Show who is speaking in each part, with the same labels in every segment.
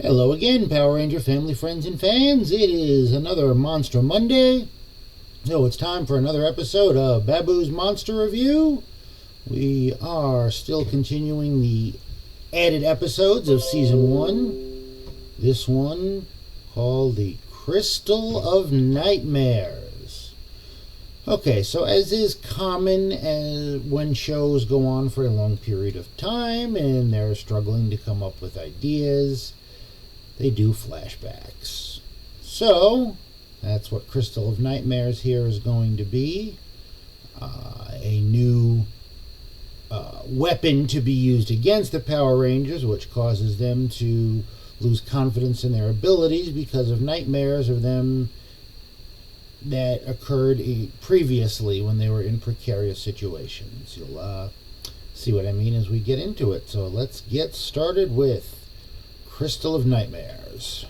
Speaker 1: Hello again, Power Ranger family, friends, and fans. It is another Monster Monday. So it's time for another episode of Baboo's Monster Review. We are still continuing the added episodes of Season 1. This one called The Crystal of Nightmares. Okay, so as is common when shows go on for a long period of time and they're struggling to come up with ideas, they do flashbacks. So, that's what Crystal of Nightmares here is going to be. A new weapon to be used against the Power Rangers, which causes them to lose confidence in their abilities because of nightmares of them that occurred previously when they were in precarious situations. You'll see what I mean as we get into it. So let's get started with Crystal of Nightmares.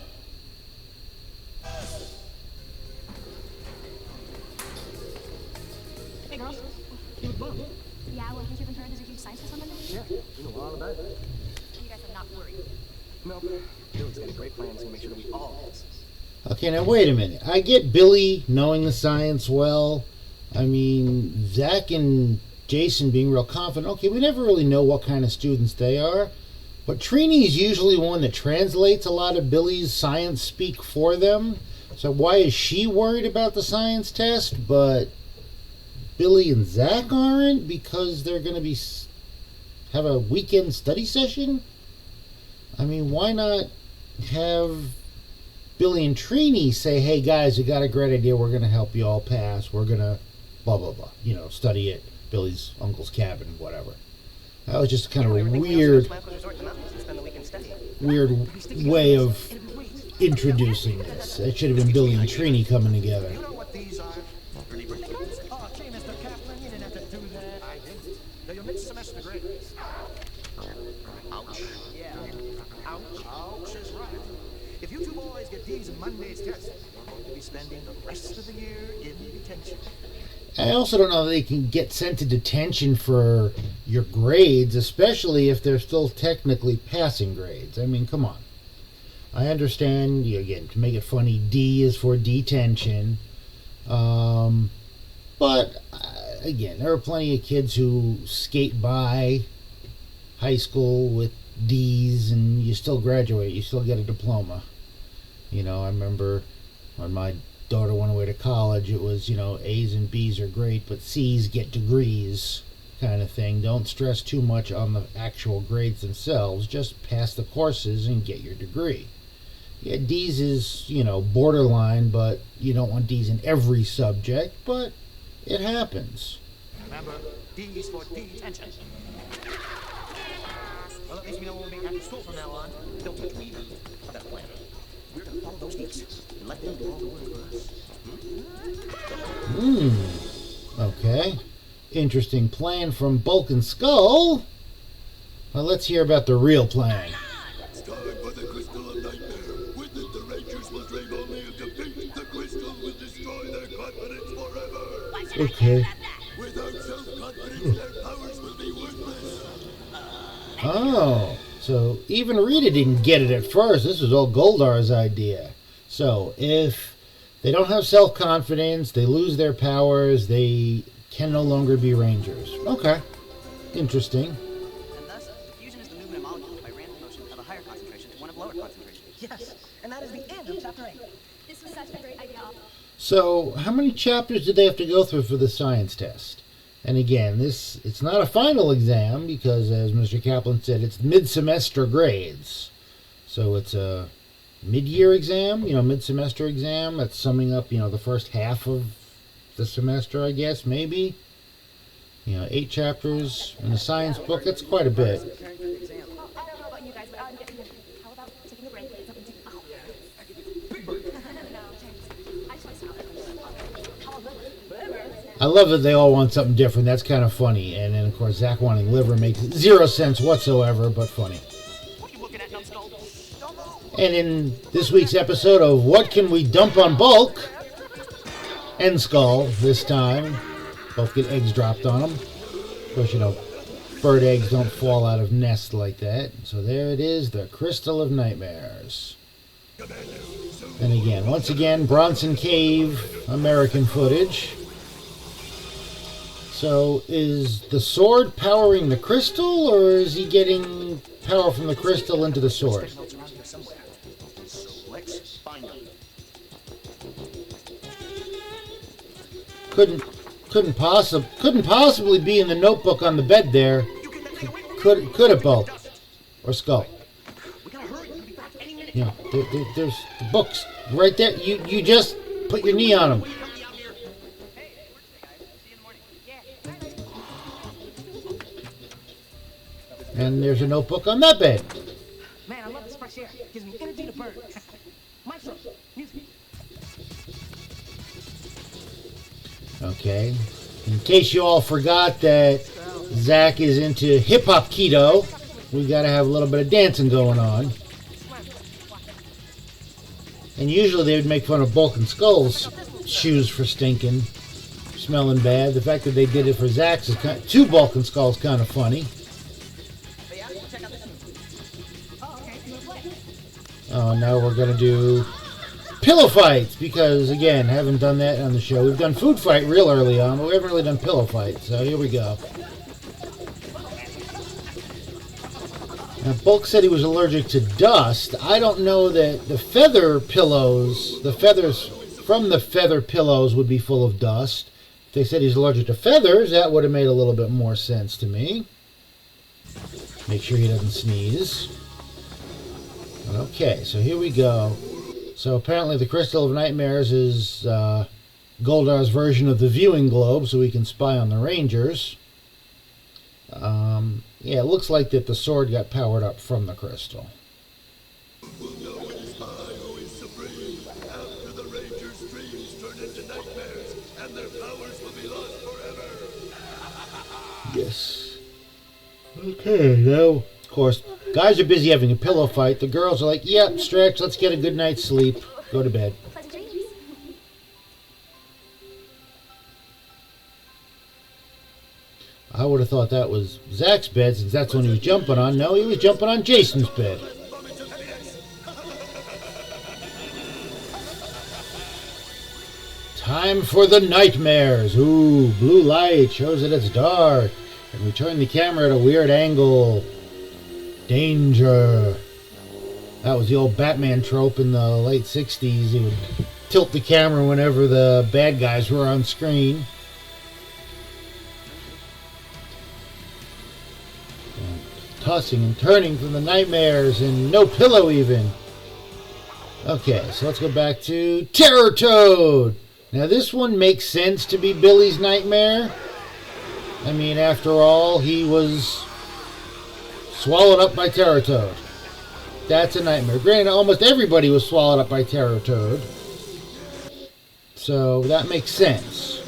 Speaker 2: Hey girls, you with Bob? Yeah, well, haven't you been heard there's a huge science test on Monday?
Speaker 3: Yeah, you know all about it.
Speaker 2: You guys are not worried.
Speaker 3: No, Billy's got a great plan to make sure that we all pass.
Speaker 1: Okay, now wait a minute. I get Billy knowing the science well. I mean, Zach and Jason being real confident. Okay, we never really know what kind of students they are. But Trini is usually one that translates a lot of Billy's science speak for them. So why is she worried about the science test, but Billy and Zach aren't? Because they're going to have a weekend study session? I mean, why not have Billy and Trini say, hey guys, we got a great idea, we're going to help you all pass, we're going to blah blah blah, study at Billy's uncle's cabin, whatever. That was just kind of a weird way of introducing this. It should have been Billy and Trini coming together.
Speaker 4: You know what these are? Pretty good. Oh, gee, Mr. Kaplan, you didn't have to do that. I didn't. They're your mid-semester grades. Ouch. Yeah. Ouch. Ouch is right. If you two boys get D's in Monday's test, you're going to be spending the rest of the year in detention.
Speaker 1: I also don't know if they can get sent to detention for your grades, especially if they're still technically passing grades. I mean, come on. I understand, again, to make it funny, D is for detention. But, again, there are plenty of kids who skate by high school with D's and you still graduate, you still get a diploma. I remember when my daughter went away to college, it was, A's and B's are great, but C's get degrees kind of thing. Don't stress too much on the actual grades themselves. Just pass the courses and get your degree. Yeah, D's is, borderline, but you don't want D's in every subject, but it happens.
Speaker 4: Remember, D's for detention. Well, at least we know we'll be after school from now on. Don't touch me. I've got a plan. We're going to follow those D's and let them do all the work for us.
Speaker 1: Okay. Interesting plan from Bulk and Skull. Well, let's hear about the real plan.
Speaker 5: Starred by the Crystal of Nightmare. With it, the Rangers will dream only of defeat. The crystal will destroy their confidence forever.
Speaker 1: Okay.
Speaker 5: Without self-confidence, their powers will be worthless.
Speaker 1: Oh, so even Rita didn't get it at first. This was all Goldar's idea. So if they don't have self-confidence, they lose their powers, they can no longer be Rangers. Okay. Interesting.
Speaker 6: And thus, diffusion is the movement of molecules by random motion of a higher concentration to one of lower concentration.
Speaker 3: Yes, and that is the end of chapter 8.
Speaker 2: This was such a great idea.
Speaker 1: So how many chapters did they have to go through for the science test? And again, it's not a final exam because, as Mr. Kaplan said, it's mid-semester grades. So it's a mid-year exam, mid-semester exam. That's summing up, the first half of the semester, I guess, maybe. 8 chapters in the science book. That's quite a bit.
Speaker 2: Well, I don't know about you guys, but I'm getting it. How about taking a break and something to... Oh. No, thanks. I just want to stop. How about liver?
Speaker 1: I love that they all want something different. That's kind of funny. And then, of course, Zach wanting liver makes 0 sense whatsoever, but funny.
Speaker 4: What are you looking at, numbskull? Don't move.
Speaker 1: And in this week's episode of What Can We Dump on Bulk? And Skull, this time. Both get eggs dropped on them. Of course, bird eggs don't fall out of nests like that. So there it is, the Crystal of Nightmares. And again, once again, Bronson Cave American footage. So is the sword powering the crystal, or is he getting power from the crystal into the sword?
Speaker 4: Notes around here somewhere. So let's find them.
Speaker 1: Couldn't possibly be in the notebook on the bed there. Could it, Bo? Or Skull?
Speaker 4: We gotta hurry. We'll be back any minute.
Speaker 1: Yeah, there's the books right there. You just put your knee on them.
Speaker 6: Hey, it works today, guys. See you in the morning.
Speaker 2: Yeah.
Speaker 1: And there's a notebook on that bed.
Speaker 4: Man, I love this fresh air. It gives me energy to burn. Maestro, music.
Speaker 1: Okay. In case you all forgot that Zach is into hip-hop keto, we got to have a little bit of dancing going on. And usually they would make fun of Bulk and Skull's shoes for stinking, smelling bad. The fact that they did it for Zach's is to Bulk and Skull's kind of funny.
Speaker 6: But yeah, check out this movie.
Speaker 2: Oh, okay. You wanna play?
Speaker 1: Oh, now we're going to do pillow fights because, again, haven't done that on the show. We've done food fight real early on, but we haven't really done pillow fight. So here we go. Now, Bulk said he was allergic to dust. I don't know that the feather pillows, the feathers from the feather pillows would be full of dust. If they said he's allergic to feathers, that would have made a little bit more sense to me. Make sure he doesn't sneeze. Okay, so here we go. So apparently the Crystal of Nightmares is Goldar's version of the viewing globe, so we can spy on the Rangers. Yeah, it looks like that the sword got powered up from the crystal.
Speaker 5: Will know when spy who is supreme. After the Rangers' dreams turn into nightmares, and their powers will be lost forever.
Speaker 1: Yes. Okay, now, of course, guys are busy having a pillow fight. The girls are like, yep, stretch, let's get a good night's sleep. Go to bed.
Speaker 2: Pleasant dreams.
Speaker 1: I would have thought that was Zach's bed since that's when he was jumping on. No, he was jumping on Jason's bed. Time for the nightmares. Ooh, blue light shows that it's dark. And we turn the camera at a weird angle. Danger. That was the old Batman trope in the late 60s. He would tilt the camera whenever the bad guys were on screen. Tossing and turning from the nightmares and no pillow even. Okay, so let's go back to Terror Toad. Now this one makes sense to be Billy's nightmare. I mean, after all, he was swallowed up by Terror Toad. That's a nightmare. Granted, almost everybody was swallowed up by Terror Toad. So that makes sense.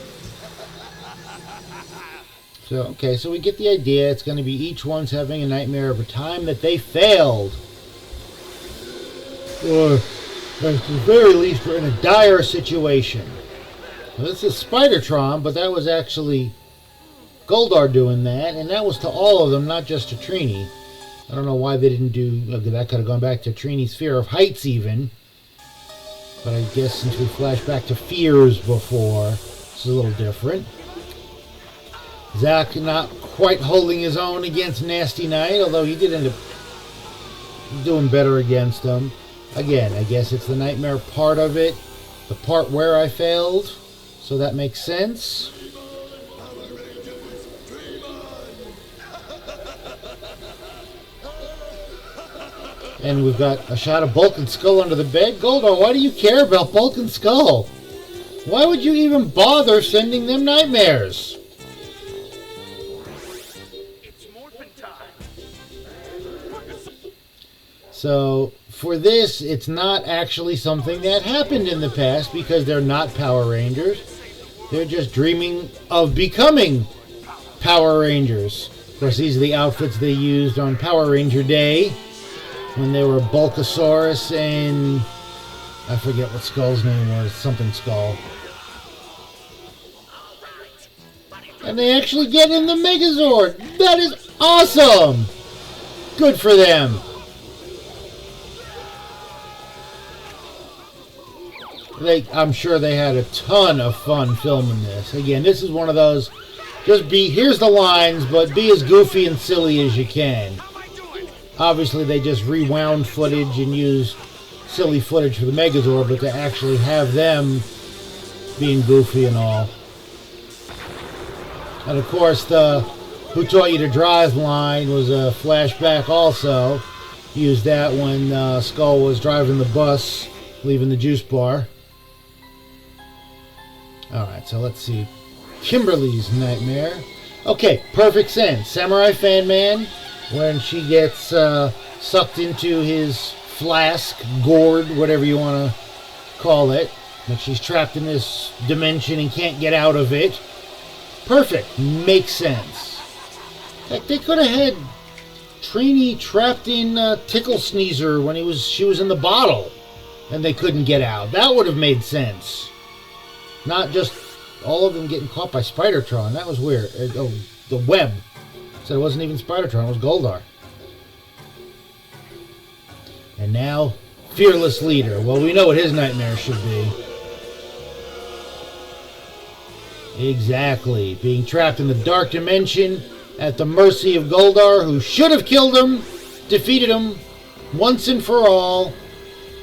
Speaker 1: So, okay, so we get the idea. It's going to be each one's having a nightmare of a time that they failed. Or, at the very least, we're in a dire situation. Well, this is Spider-Tron, but that was actually Goldar doing that, and that was to all of them, not just to Trini. I don't know why they didn't do... that could have gone back to Trini's fear of heights, even. But I guess since we flashed back to fears before, it's a little different. Zach not quite holding his own against Nasty Knight, although he did end up doing better against him. Again, I guess it's the nightmare part of it, the part where I failed, so that makes sense. And we've got a shot of Bulk and Skull under the bed. Goldar, why do you care about Bulk and Skull? Why would you even bother sending them nightmares? So, for this, it's not actually something that happened in the past because they're not Power Rangers. They're just dreaming of becoming Power Rangers. Of course, these are the outfits they used on Power Ranger Day when they were Bulkasaurus and... I forget what Skull's name was. Something Skull. And they actually get in the Megazord. That is awesome. Good for them. I'm sure they had a ton of fun filming this. Again, this is one of those, here's the lines, but be as goofy and silly as you can. Obviously, they just rewound footage and used silly footage for the Megazord, but to actually have them being goofy and all. And of course, the "Who Taught You to Drive" line was a flashback also. Used that when Skull was driving the bus, leaving the juice bar. Alright, so let's see. Kimberly's nightmare. Okay, perfect sense. Samurai Fan Man, when she gets sucked into his flask, gourd, whatever you want to call it. And she's trapped in this dimension and can't get out of it. Perfect. Makes sense. Heck, they could have had Trini trapped in Tickle Sneezer when she was in the bottle and they couldn't get out. That would have made sense. Not just all of them getting caught by Spidertron. That was weird. The web. Said it wasn't even Spidertron, it was Goldar. And now, Fearless Leader. Well, we know what his nightmare should be. Exactly. Being trapped in the dark dimension at the mercy of Goldar, who should have killed him, defeated him once and for all.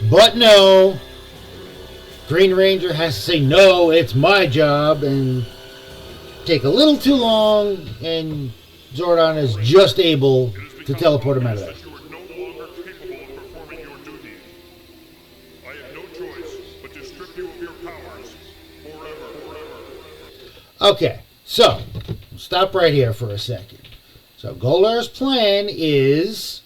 Speaker 1: But no. Green Ranger has to say, no, it's my job, and take a little too long, and Zordon is just able to teleport him out of there.
Speaker 5: You are no longer capable of performing your duty. I have no choice but to strip you of your powers forever.
Speaker 1: Okay, so stop right here for a second. So Goldar's plan is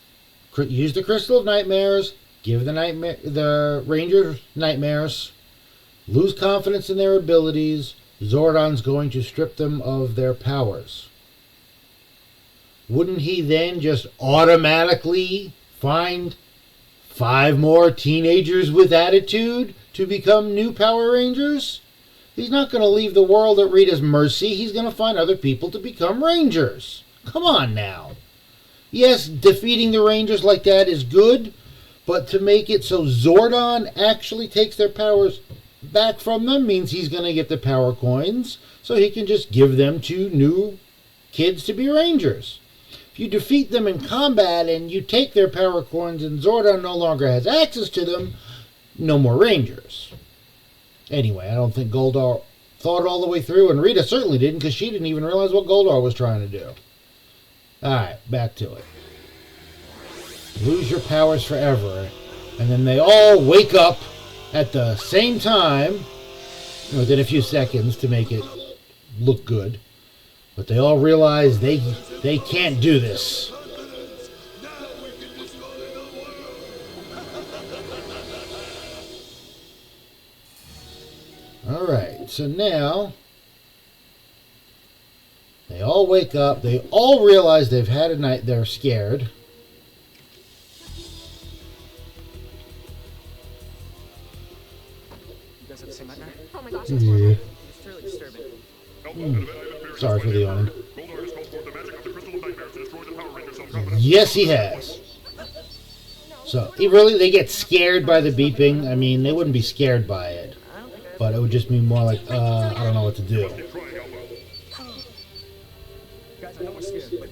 Speaker 1: use the Crystal of Nightmares, give the Ranger nightmares, lose confidence in their abilities. Zordon's going to strip them of their powers. Wouldn't he then just automatically find 5 more teenagers with attitude to become new Power Rangers? He's not going to leave the world at Rita's mercy. He's going to find other people to become Rangers. Come on now. Yes, defeating the Rangers like that is good, but to make it so Zordon actually takes their powers back from them means he's going to get the power coins, so he can just give them to new kids to be Rangers. If you defeat them in combat and you take their power coins and Zordon no longer has access to them, no more Rangers. Anyway, I don't think Goldar thought it all the way through, and Rita certainly didn't, because she didn't even realize what Goldar was trying to do. Alright, back to it. Lose your powers forever. And then they all wake up at the same time, within a few seconds to make it look good. But they all realize they can't do this. Alright, so now they all wake up, they all realize they've had a night, they're scared.
Speaker 6: You guys have the same nightmare?
Speaker 2: Oh my gosh,
Speaker 1: Yeah.
Speaker 6: It's really disturbing.
Speaker 1: Sorry for the yawning.
Speaker 5: Goldar has called forth the magic of the Crystal of Nightmares to destroy the Power Ranger self-confidence.
Speaker 1: Yes, he has. So, they get scared by the beeping. I mean, they wouldn't be scared by it. But it would just be more like, I don't know what to do.
Speaker 6: Guys, I know we're scared, but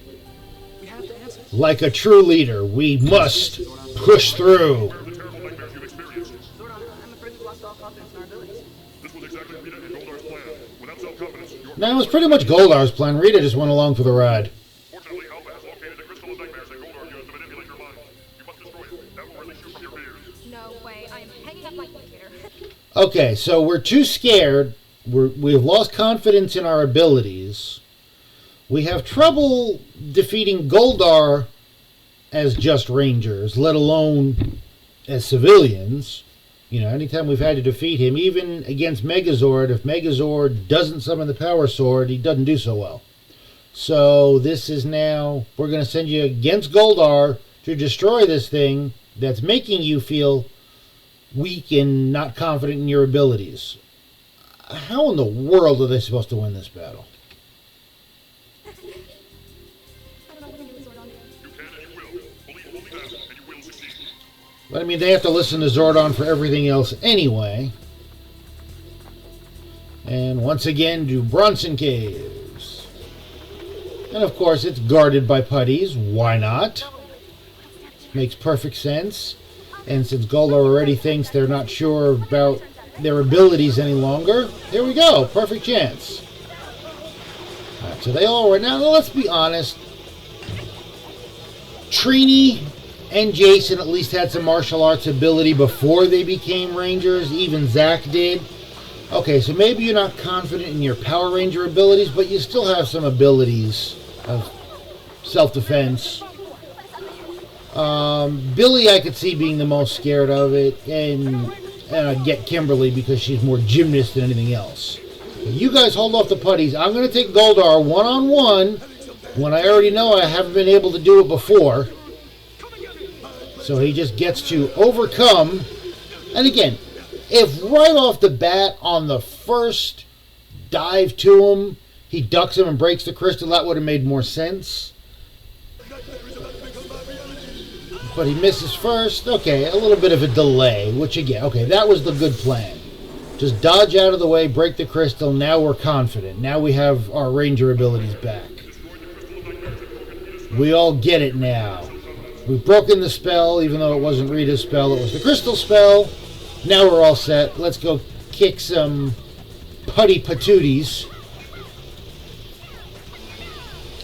Speaker 6: we have to answer.
Speaker 1: Like a true leader, we must push through.
Speaker 5: The terrible nightmares you've experienced.
Speaker 6: Zordon, I'm afraid we've lost all confidence in our abilities.
Speaker 5: This was exactly Rita and Goldar's plan. Without self-confidence, your
Speaker 1: Now, it was pretty much Goldar's plan. Rita just went along for the ride.
Speaker 5: Fortunately, Alpha has located the Crystal of Nightmares that Goldar used to manipulate your mind. You must destroy it. That will release you from your fears.
Speaker 2: no way. I am hanging up my computer.
Speaker 1: Okay, so we're too scared. We've lost confidence in our abilities. We have trouble defeating Goldar as just Rangers, let alone as civilians. You know, anytime we've had to defeat him, even against Megazord, if Megazord doesn't summon the Power Sword, he doesn't do so well. So this is now, we're going to send you against Goldar to destroy this thing that's making you feel weak and not confident in your abilities. How in the world are they supposed to win this battle? But I mean, they have to listen to Zordon for everything else anyway. And once again, do Bronson Caves. And of course, it's guarded by putties. Why not? Makes perfect sense. And since Goldar already thinks they're not sure about their abilities any longer, here we go. Perfect chance. Alright, so they all were. Now, let's be honest. Trini and Jason at least had some martial arts ability before they became Rangers. Even Zach did. Okay, so maybe you're not confident in your Power Ranger abilities, but you still have some abilities of self-defense. Billy, I could see being the most scared of it, and I'd get Kimberly because she's more gymnast than anything else. You guys hold off the putties. I'm going to take Goldar one-on-one when I already know I haven't been able to do it before. So he just gets to overcome. And again, if right off the bat on the first dive to him, he ducks him and breaks the crystal, that would have made more sense. But he misses first. Okay, a little bit of a delay, which again, okay, that was the good plan. Just dodge out of the way, break the crystal. Now we're confident. Now we have our Ranger abilities back. We all get it now. We've broken the spell, even though it wasn't Rita's spell. It was the crystal spell. Now we're all set. Let's go kick some putty patooties.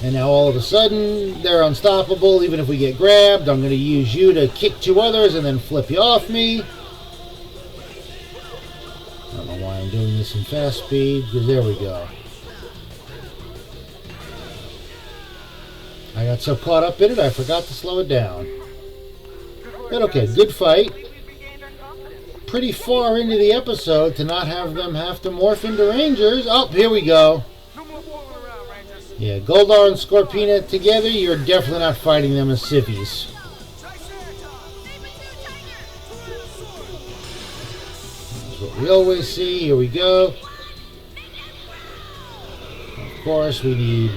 Speaker 1: And now all of a sudden, they're unstoppable. Even if we get grabbed, I'm going to use you to kick two others and then flip you off me. I don't know why I'm doing this in fast speed, because there we go. I got so caught up in it, I forgot to slow it down. But okay, good fight. Pretty far into the episode to not have them have to morph into Rangers. Oh, here we go. Yeah, Goldar and Scorpina together, you're definitely not fighting them as civvies. That's what we always see. Here we go. Of course, we need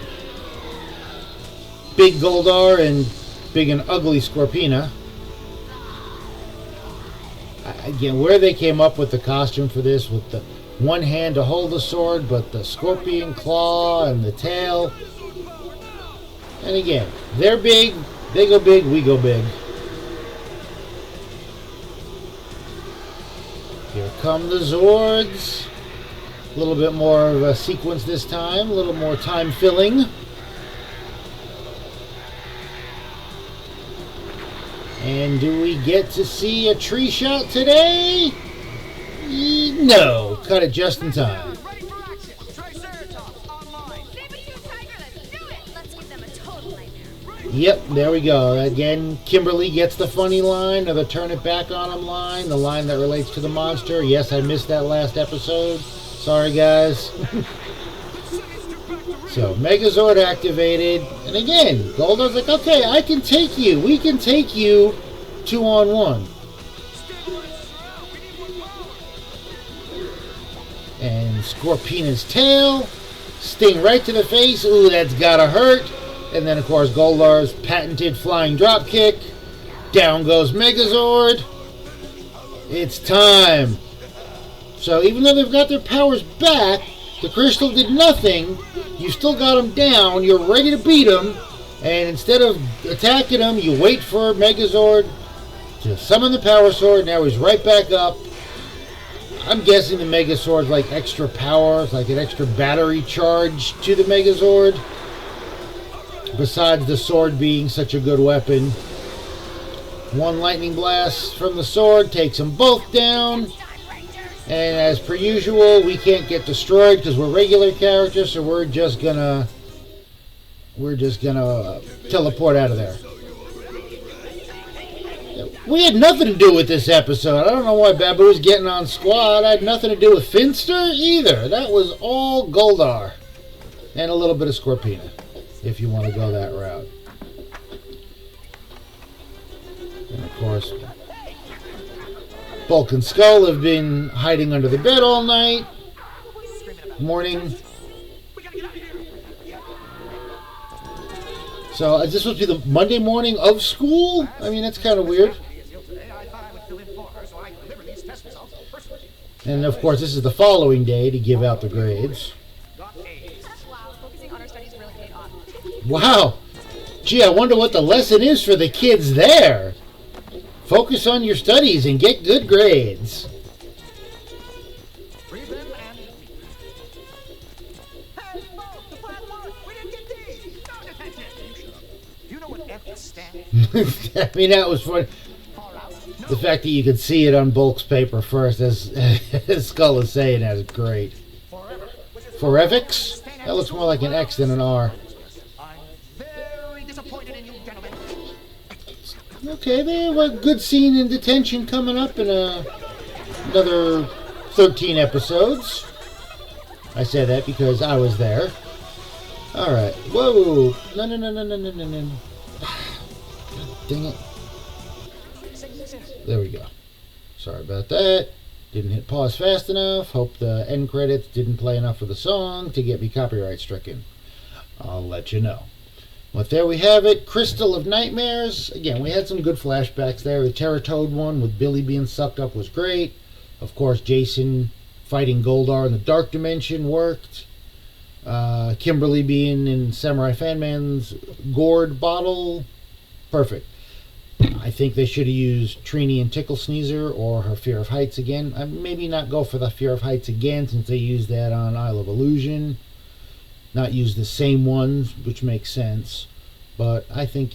Speaker 1: big Goldar and big and ugly Scorpina. Again, where they came up with the costume for this, with the one hand to hold the sword, but the scorpion claw and the tail. And again, they're big, they go big, we go big. Here come the Zords. A little bit more of a sequence this time, a little more time filling. And do we get to see a tree shot today? No, cut it just in time. Yep, there we go. Again, Kimberly gets the funny line, or the turn it back on him line, the line that relates to the monster. Yes, I missed that last episode. Sorry, guys. So, Megazord activated. And again, Goldar's like, okay, I can take you. We can take you 2-on-1. And Scorpina's tail. Sting right to the face. Ooh, that's gotta hurt. And then, of course, Goldar's patented flying drop kick. Down goes Megazord. It's time. So, even though they've got their powers back, the crystal did nothing. You still got them down. You're ready to beat them. And instead of attacking them, you wait for Megazord to summon the power sword. Now he's right back up. I'm guessing the Megazord's like extra power. It's like an extra battery charge to the Megazord. Besides the sword being such a good weapon. One lightning blast from the sword takes them both down. And as per usual, we can't get destroyed because we're regular characters, so we're just gonna teleport out of there. We had nothing to do with this episode. I don't know why Baboo's getting on squad. I had nothing to do with Finster either. That was all Goldar. And a little bit of Scorpina, if you want to go that route. And of course, Bulk and Skull have been hiding under the bed all night. Morning. So is this supposed to be the Monday morning of school? I mean, that's kind of weird.
Speaker 4: I deliver these test results personally.
Speaker 1: And of course, this is the following day to give out the grades.
Speaker 4: Got A's.
Speaker 2: Wow, focusing on our studies really paid off.
Speaker 1: Wow. Gee, I wonder what the lesson is for the kids there. Focus on your studies and get good grades.
Speaker 4: Breathe in and hey, Bo, the plan worked. We didn't get D's. No, detective. You shut up. Do you know what F stands?
Speaker 1: I mean, that was fun.
Speaker 4: Far out. No.
Speaker 1: The fact that you could see it on Bulk's paper first, as Skull is saying, that is great.
Speaker 4: Forever.
Speaker 1: Forevix? That looks more like an X than an R.
Speaker 4: I'm very disappointed in you, gentlemen.
Speaker 1: Okay, they have a good scene in detention coming up in another 13 episodes. I say that because I was there. Alright. Whoa. No. Dang it. There we go. Sorry about that. Didn't hit pause fast enough. Hope the end credits didn't play enough of the song to get me copyright stricken. I'll let you know. But there we have it. Crystal of Nightmares. Again, we had some good flashbacks there. The Terratoad one with Billy being sucked up was great. Of course, Jason fighting Goldar in the Dark Dimension worked. Kimberly being in Samurai Fanman's gourd bottle. Perfect. I think they should have used Trini and Tickle Sneezer or her Fear of Heights again. Maybe not go for the Fear of Heights again since they used that on Isle of Illusion. Not use the same ones, which makes sense. But I think,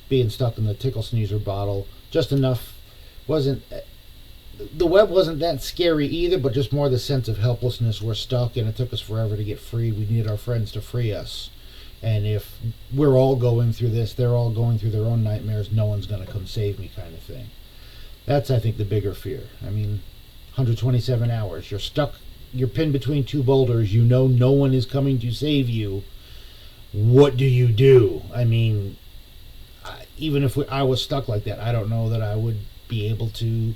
Speaker 1: being stuck in the Tickle Sneezer bottle, just enough. The web wasn't that scary either, but just more the sense of helplessness. We're stuck and it took us forever to get free. We need our friends to free us. And if we're all going through this, they're all going through their own nightmares, no one's going to come save me kind of thing. That's, I think, the bigger fear. I mean, 127 hours. You're stuck. You're pinned between two boulders. You know no one is coming to save you. What do you do? I mean, even if I was stuck like that, I don't know that I would be able to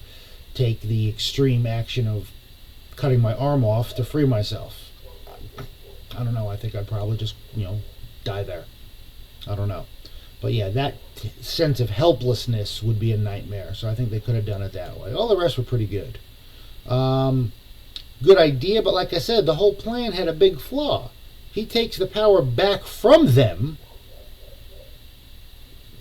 Speaker 1: take the extreme action of cutting my arm off to free myself. I don't know. I think I'd probably just, die there. I don't know. But yeah, that sense of helplessness would be a nightmare. So I think they could have done it that way. All the rest were pretty good. Good idea, but like I said, the whole plan had a big flaw. He takes the power back from them.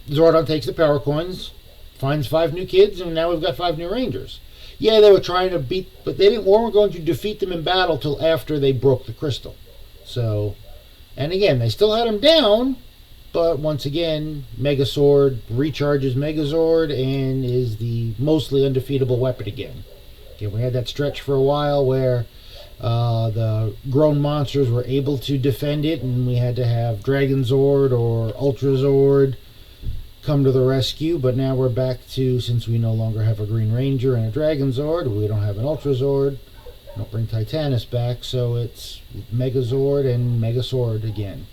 Speaker 1: Zordon takes the power coins, finds 5 new kids, and now we've got 5 new Rangers. Yeah, they were trying to beat, but they weren't going to defeat them in battle till after they broke the crystal. So, and again, they still had him down, but once again, Megazord recharges Megazord and is the mostly undefeatable weapon again. Okay, we had that stretch for a while where the grown monsters were able to defend it, and we had to have Dragon Zord or Ultra Zord come to the rescue. But now we're back to, since we no longer have a Green Ranger and a Dragon Zord, we don't have an Ultra Zord. Don't bring Titanus back, so it's Megazord and Megasword again.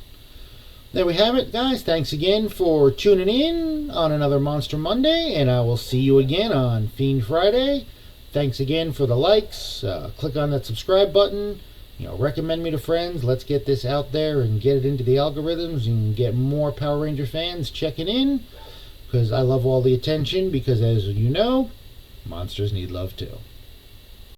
Speaker 1: There we have it, guys. Thanks again for tuning in on another Monster Monday, and I will see you again on Fiend Friday. Thanks again for the likes. Click on that subscribe button. Recommend me to friends. Let's get this out there and get it into the algorithms and get more Power Ranger fans checking in, because I love all the attention, because as you know, monsters need love too.